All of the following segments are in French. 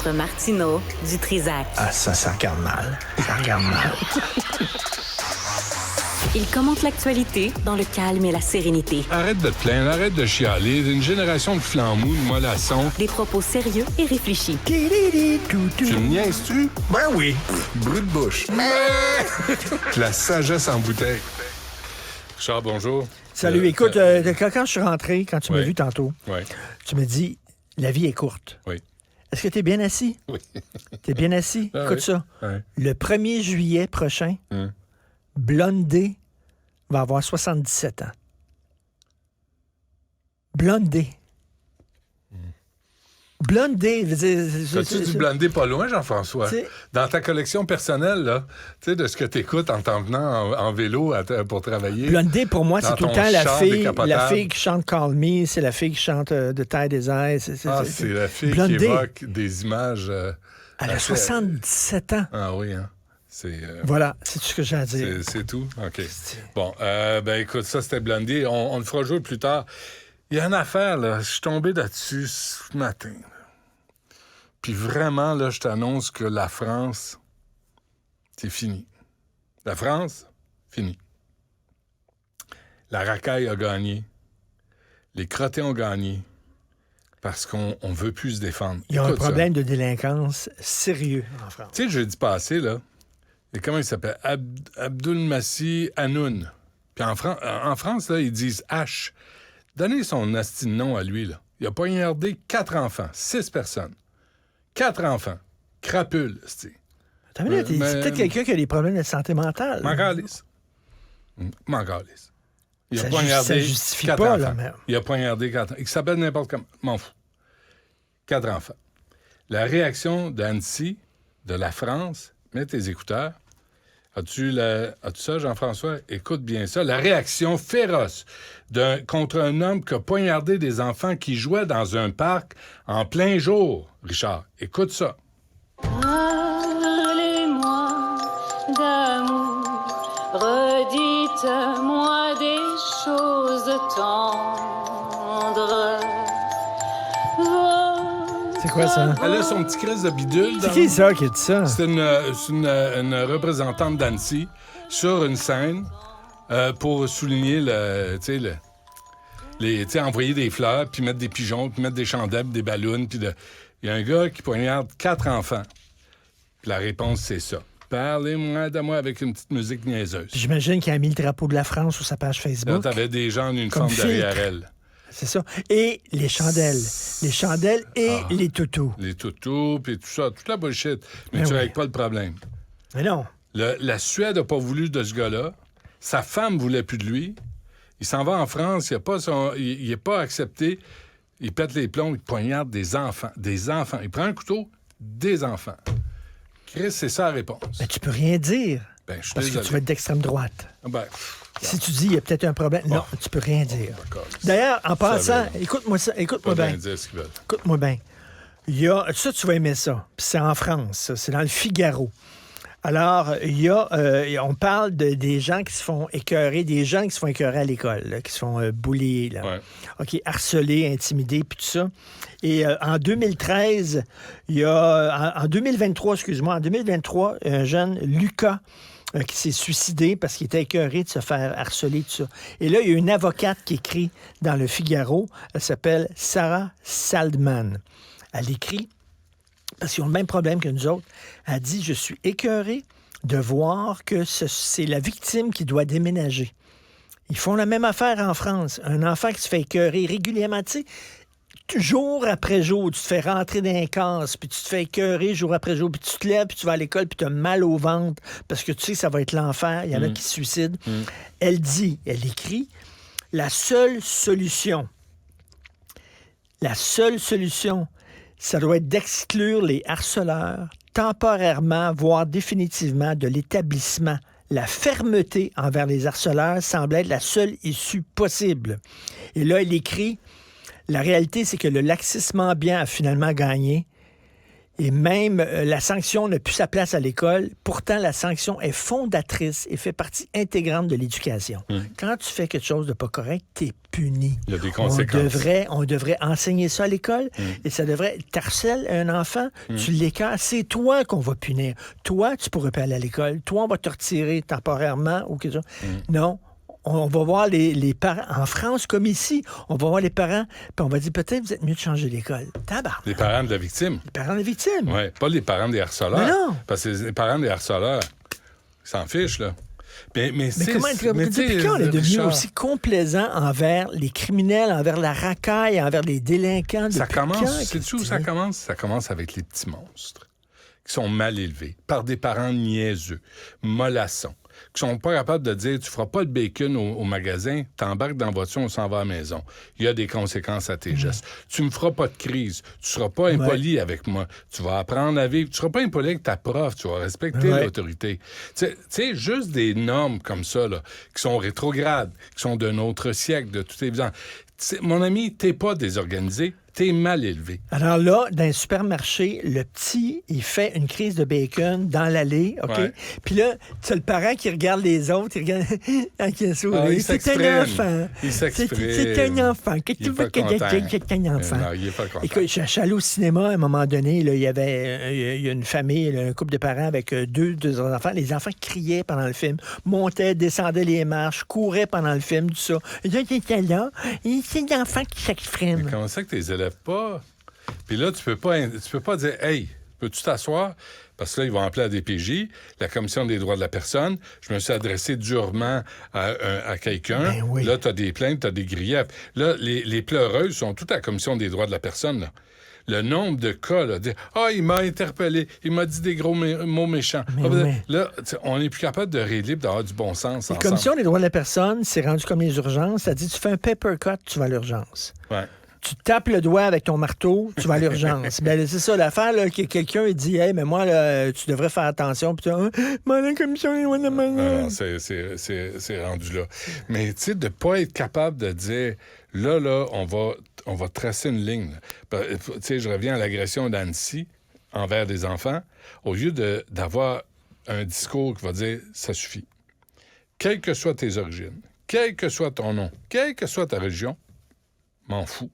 Maître Martineau du Trizac. Ah, ça regarde mal. Ça regarde mal. Il commente l'actualité dans le calme et la sérénité. Arrête de te plaindre, arrête de chialer. Une génération de flambous, de mollassons. Des propos sérieux et réfléchis. Tu me niaises-tu? Ben oui. Brut de bouche. La sagesse en bouteille. Richard, bonjour. Salut, écoute, quand je suis rentré, quand tu m'as vu tantôt, tu me dis, la vie est courte. Oui. Est-ce que tu es bien assis? Oui. Tu es bien assis? Ah, écoute oui. ça. Ouais. Le 1er juillet prochain, Blondé va avoir 77 ans. Blondé. Blondé. As-tu du blindé pas loin, Jean-François? T'sais, Dans ta collection personnelle, là, tu sais, de ce que tu écoutes en t'en venant en vélo pour travailler. Blondé, pour moi, Dans c'est tout le ton temps char la fille qui chante Call Me, c'est la fille qui chante The Tide is High. C'est la fille Blondé. qui évoque des images... Elle a 77 ans. Ah oui, hein? C'est... Voilà, c'est tout ce que j'ai à dire. C'est tout? OK. Bon, ben écoute, ça, c'était Blondé. On le fera jouer plus tard. Il y a une affaire, là. Je suis tombé là-dessus ce matin. Puis vraiment, là, je t'annonce que la France, c'est fini. La France, fini. La racaille a gagné. Les crottés ont gagné. Parce qu'on ne veut plus se défendre. Il y a un Écoute problème de délinquance sérieux en France. Tu sais, jeudi passé, là, et comment il s'appelle? Abdul Masih Hanoun. Puis en France, là, ils disent H. Donnez son asti de nom à lui, là. Il a poignardé 4 enfants, 6 personnes. 4 enfants. Crapule, c'est. T'as vu, c'est peut-être quelqu'un qui a des problèmes de santé mentale. M'en calisse. M'en calisse. Il a Ça poignardé justifie 4 pas, enfants. là, mais... Il a poignardé 4 enfants. Il s'appelle n'importe comment. M'en fous. 4 enfants. La réaction d'Annecy, de la France, mets tes écouteurs. As-tu ça, Jean-François? Écoute bien ça. La réaction féroce contre un homme qui a poignardé des enfants qui jouaient dans un parc en plein jour. Richard, écoute ça. Parlez-moi d'amour, redites-moi des choses tendres. C'est quoi ça? Elle a son petit crise de bidule. C'est qui ça qui a dit ça? C'est une représentante d'Annecy sur une scène pour souligner envoyer des fleurs, puis mettre des pigeons, puis mettre des chandelles, des ballons. Puis il y a un gars qui poignarde 4 enfants. Puis la réponse, c'est ça. Parlez-moi de moi avec une petite musique niaiseuse. Puis j'imagine qu'il a mis le drapeau de la France sur sa page Là, Facebook. t'avais des gens en uniforme Comme filtre. derrière elle. C'est ça. Et les chandelles. Les chandelles et les toutous. Les toutous, puis tout ça, toute la bullshit. Mais Ben tu oui. règles pas le problème. Mais non. La Suède n'a pas voulu de ce gars-là. Sa femme voulait plus de lui. Il s'en va en France, il n'est pas accepté. Il pète les plombs, il poignarde des enfants. Des enfants. Il prend un couteau, des enfants. Chris, c'est ça la réponse. Mais tu peux rien dire. Ben, je suis Parce que désolé. tu vas être d'extrême droite. Ben, Si tu dis il y a peut-être un problème, non, tu peux rien dire. d'accord. D'ailleurs, en Ça passant, va. écoute-moi ça, écoute-moi Pas bien. bien dire ce qu'ils veulent. Écoute-moi bien. Il y a, ça, tu vas aimer ça. Puis c'est en France, ça. C'est dans le Figaro. Alors, il y a, on parle des gens qui se font écœurer, des gens qui se font écœurer à l'école, là, qui se font bullier, là. Ouais. OK, harcelés, intimidés, puis tout ça. Et en 2013, il y a, en 2023, excuse-moi, en 2023, un jeune, Lucas, qui s'est suicidé parce qu'il était écœuré de se faire harceler, tout ça. Et là, il y a une avocate qui écrit dans le Figaro, elle s'appelle Sarah Saldman. Elle écrit, parce qu'ils ont le même problème que nous autres, elle dit « Je suis écœurée de voir que c'est la victime qui doit déménager. » Ils font la même affaire en France. Un enfant qui se fait écœurer régulièrement, tu sais, jour après jour, tu te fais rentrer dans un casse, puis tu te fais écœurer jour après jour, puis tu te lèves, puis tu vas à l'école, puis tu as mal au ventre, parce que tu sais que ça va être l'enfer. Il y en a qui se suicident. Elle écrit, la seule solution, ça doit être d'exclure les harceleurs temporairement, voire définitivement, de l'établissement. La fermeté envers les harceleurs semble être la seule issue possible. Et là, elle écrit, la réalité, c'est que le laxisme ambiant a finalement gagné. Et même la sanction n'a plus sa place à l'école. Pourtant, la sanction est fondatrice et fait partie intégrante de l'éducation. Quand tu fais quelque chose de pas correct, t'es puni. Il y a des conséquences. On devrait enseigner ça à l'école et ça devrait... T'harcèles un enfant, tu l'écœures, c'est toi qu'on va punir. Toi, tu pourrais pas aller à l'école. Toi, on va te retirer temporairement ou quelque chose. Non. On va voir les parents, en France comme ici, on va voir les parents, puis on va dire peut-être vous êtes mieux de changer l'école. Tabarnak. Les parents de la victime. Les parents des victimes. Oui, pas les parents des harceleurs. Mais non. Parce que les parents des harceleurs, ils s'en fichent, là. Mais comment depuis quand on est devenu Richard, aussi complaisant envers les criminels, envers la racaille, envers les délinquants? ça commence, sais-tu sais-tu où ça commence? Ça commence avec les petits monstres qui sont mal élevés par des parents niaiseux, mollassons, qui sont pas capables de dire tu feras pas de bacon au magasin, t'embarques dans la voiture, on s'en va à la maison. Il y a des conséquences à tes gestes. Tu me feras pas de crise, tu seras pas impoli avec moi, tu vas apprendre à vivre, tu seras pas impoli avec ta prof, tu vas respecter l'autorité. Tu sais, juste des normes comme ça, là, qui sont rétrogrades, qui sont d'un autre siècle, de toute évidence. Mon ami, t'es pas désorganisé, t'es mal élevé. Alors là, dans un supermarché, le petit, il fait une crise de bacon dans l'allée, OK? Ouais. Puis là, tu as le parent qui regarde les autres, il regarde avec un sourire. Ah, il c'est s'exprime. un enfant. Il s'exprime. C'est un enfant. Que Il tu est veux pas que content. c'est un enfant. Non, il est pas content. Écoute, je suis allé au cinéma à un moment donné, là, il y a une famille, là, un couple de parents avec deux enfants. Les enfants criaient pendant le film, montaient, descendaient les marches, couraient pendant le film, tout ça. Et là, il était là, et c'est l'enfant qui s'exprime. Mais comment ça que tu les élèves pas? Puis là, tu peux pas dire « Hey, peux-tu t'asseoir? » Parce que là, ils vont appeler à DPJ, la Commission des droits de la personne. Je me suis adressé durement à quelqu'un. Ben oui. Là, tu as des plaintes, tu as des griefs. Là, les pleureuses sont toutes à la Commission des droits de la personne, là. Le nombre de cas, là, de « Ah, il m'a interpellé, il m'a dit des gros mots méchants. » Là, on n'est plus capable de régler et d'avoir du bon sens La ensemble. Commission des droits de la personne, c'est rendu comme les urgences. Ça dit, tu fais un paper cut, tu vas à l'urgence. Ouais. Tu tapes le doigt avec ton marteau, tu vas à l'urgence. Ben, c'est ça l'affaire, là, que quelqu'un dit, hey, mais moi, là, tu devrais faire attention. Puis tu dis, la commission des droits de la personne. C'est rendu là. Mais tu sais, de ne pas être capable de dire, là, on va tracer une ligne. Tu sais, je reviens à l'agression d'Annecy envers des enfants. Au lieu d'avoir un discours qui va dire, ça suffit. Quelles que soient tes origines, quel que soit ton nom, quelle que soit ta religion, m'en fous.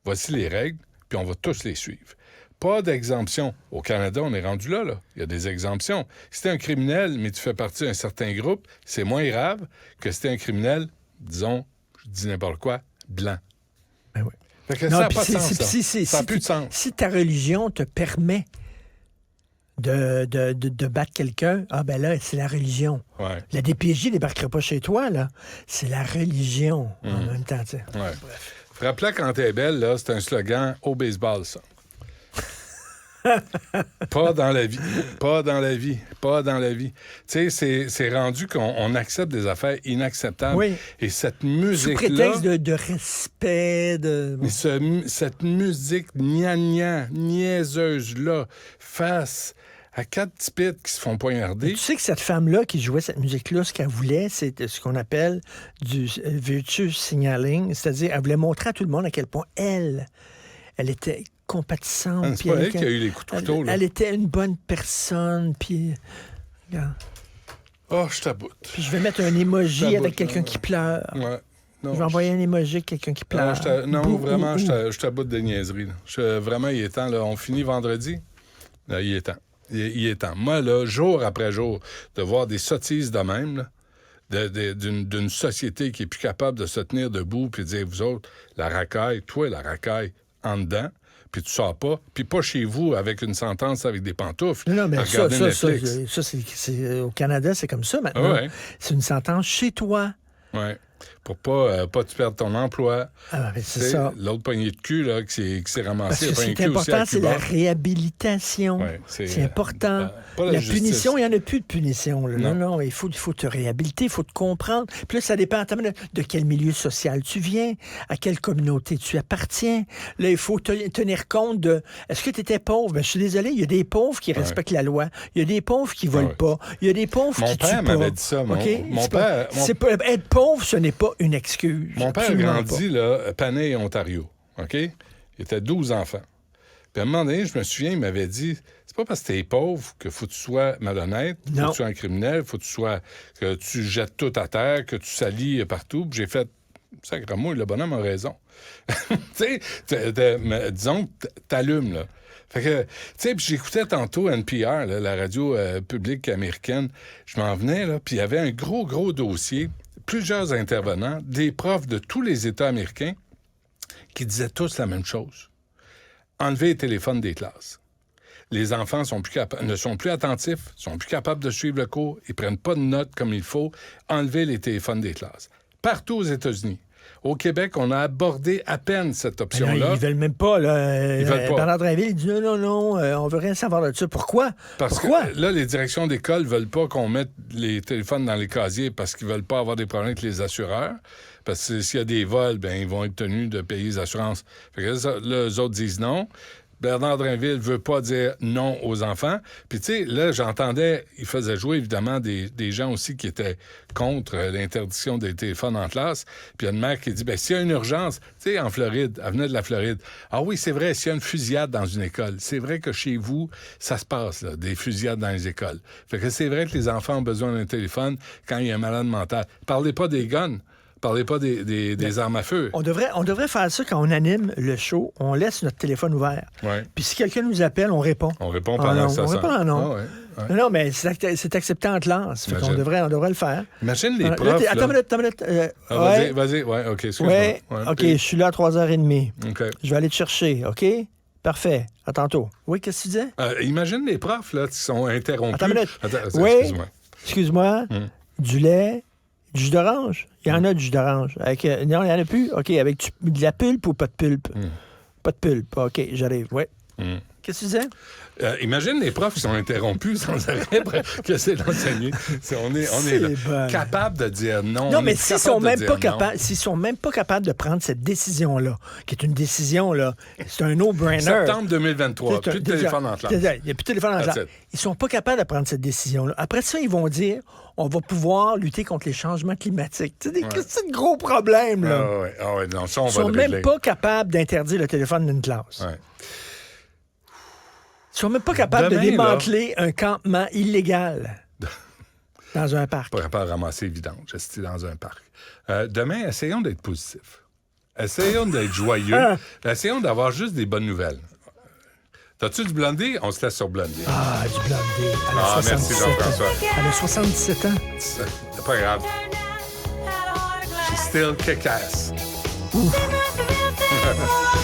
Voici les règles, puis on va tous les suivre. Pas d'exemption. Au Canada, on est rendu là. Il y a des exemptions. Si t'es un criminel, mais tu fais partie d'un certain groupe, c'est moins grave que si t'es un criminel, disons, je dis n'importe quoi, blanc. Ben oui. Fait que Non, ça n'a puis pas de sens, ça. Ça n'a plus de sens. Si ta religion te permet de battre quelqu'un, ah ben là, c'est la religion. Ouais. La DPJ ne débarquera pas chez toi, là. C'est la religion en même temps, tu sais. Ouais. Frappe-la quand t'es belle, là, c'est un slogan au baseball, ça. Pas dans la vie. Pas dans la vie. Pas dans la vie. Tu sais, c'est rendu qu'on accepte des affaires inacceptables. Oui. Et cette musique-là... Sous prétexte de respect, de... Mais cette musique gnagna, niaiseuse-là, face à 4 petits pits qui se font poignarder... Tu sais que cette femme-là qui jouait cette musique-là, ce qu'elle voulait, c'est ce qu'on appelle du virtue signaling, c'est-à-dire elle voulait montrer à tout le monde à quel point elle était compatissante. C'est pas elle qui a eu les coups de couteau, là. Elle était une bonne personne, puis... Regarde. Oh, je t'aboute. Puis je vais mettre un emoji avec quelqu'un qui pleure. Ouais. Non, Je vais envoyer un emoji avec quelqu'un qui pleure. Non, vraiment, je t'aboute de niaiserie. Vraiment, il est temps. Là, on finit vendredi. Là, il est temps. Il est temps. Moi, là, jour après jour, de voir des sottises de même, là, d'une société qui est plus capable de se tenir debout puis de dire, vous autres, la racaille, toi, la racaille, en dedans, puis tu sors pas, puis pas chez vous avec une sentence avec des pantoufles. Non, mais ça, c'est au Canada, c'est comme ça maintenant. Ouais. C'est une sentence chez toi. Oui. Pour pas tu perdre ton emploi. Ah, mais c'est ça. L'autre poignée de cul là, qui s'est ramassé. Parce que c'est important, c'est la réhabilitation. Ouais, c'est important. Pas la punition, il n'y en a plus de punition. Là. Non, il faut te réhabiliter, il faut te comprendre. Puis là, ça dépend de quel milieu social tu viens, à quelle communauté tu appartiens. Là, il faut tenir compte de... Est-ce que tu étais pauvre? Ben, je suis désolé, il y a des pauvres qui respectent la loi. Il y a des pauvres qui ne volent pas. Il y a des pauvres qui tuent pas. Mon père m'avait dit ça. Mon père... Être pauvre, ce n'est pas une excuse. Mon père a grandi, là, Panay, Ontario. OK? Il était 12 enfants. Puis à un moment donné, je me souviens, il m'avait dit, c'est pas parce que t'es pauvre que faut que tu sois malhonnête, faut que tu sois un criminel, faut que tu jettes tout à terre, que tu salis partout. Puis j'ai fait, sacrément, le bonhomme a raison. Tu sais, disons que t'allumes, là. Fait que, tu sais, puis j'écoutais tantôt NPR, là, la radio publique américaine. Je m'en venais, là, puis il y avait un gros dossier, plusieurs intervenants, des profs de tous les États américains qui disaient tous la même chose. Enlever les téléphones des classes. Les enfants ne sont plus attentifs, sont plus capables de suivre le cours, ils prennent pas de notes comme il faut. Enlever les téléphones des classes. Partout aux États-Unis. Au Québec, on a abordé à peine cette option-là. Non, ils veulent même pas. Là, Ils veulent pas. Bernard Drinville, il dit non, on veut rien savoir de ça. Pourquoi? Parce Pourquoi? que là, les directions d'école veulent pas qu'on mette les téléphones dans les casiers parce qu'ils veulent pas avoir des problèmes avec les assureurs. Parce que s'il y a des vols, ben ils vont être tenus de payer les assurances. Fait que là, eux autres disent non. Bernard Drinville veut pas dire non aux enfants. Puis, tu sais, là, j'entendais, il faisait jouer, évidemment, des gens aussi qui étaient contre l'interdiction des téléphones en classe. Puis, il y a une mère qui dit, bien, s'il y a une urgence, tu sais, en Floride, elle venait de la Floride. Ah oui, c'est vrai, s'il y a une fusillade dans une école, c'est vrai que chez vous, ça se passe, là, des fusillades dans les écoles. Fait que c'est vrai que les enfants ont besoin d'un téléphone quand il y a un malade mental. Parlez pas des guns. Parlez pas des armes à feu. On devrait faire ça quand on anime le show. On laisse notre téléphone ouvert. Ouais. Puis si quelqu'un nous appelle, on répond. On répond pendant que ça on sonne. répond non. Ah ouais. Non, mais c'est accepté en classe. Fait qu'on devrait le faire. Imagine les Là, profs. attends une minute. Vas-y. Ouais, OK, excuse-moi. Ouais, OK, je suis là à 3h30. OK. Je vais aller te chercher, OK? Parfait. À tantôt. Oui, qu'est-ce que tu disais? Imagine les profs, là, qui sont interrompus. Attends une minute. Attends, excuse-moi. Du lait, du jus d'orange. Il y en a du jus d'orange. Non, il n'y en a plus. OK, avec de la pulpe ou pas de pulpe? Pas de pulpe. OK, j'arrive. Oui. Qu'est-ce que tu disais? Imagine les profs qui sont interrompus sans arrêt que c'est l'enseigner. On est là, bon. capable de dire non. Non, mais s'ils sont même pas capables de prendre cette décision-là, qui est une décision, là, c'est un no-brainer. Septembre 2023, plus de téléphone en classe. Il n'y a plus de téléphone en classe. Ils sont pas capables de prendre cette décision-là. Après ça, ils vont dire, on va pouvoir lutter contre les changements climatiques. C'est un gros problème, là. Non, ça, on Ils va sont le régler. même pas capables d'interdire le téléphone d'une classe. Ouais. Ils sont même pas capables de démanteler un campement illégal dans un parc. Pas capable de ramasser vidange, j'étais dans un parc. Demain, essayons d'être positifs. Essayons d'être joyeux. Essayons d'avoir juste des bonnes nouvelles. T'as-tu du Blondie? On se laisse sur Blondie. Ah, du Blondie. Merci Jean-François. Elle a 77 ans. C'est pas grave. She's still kick-ass. Ouf.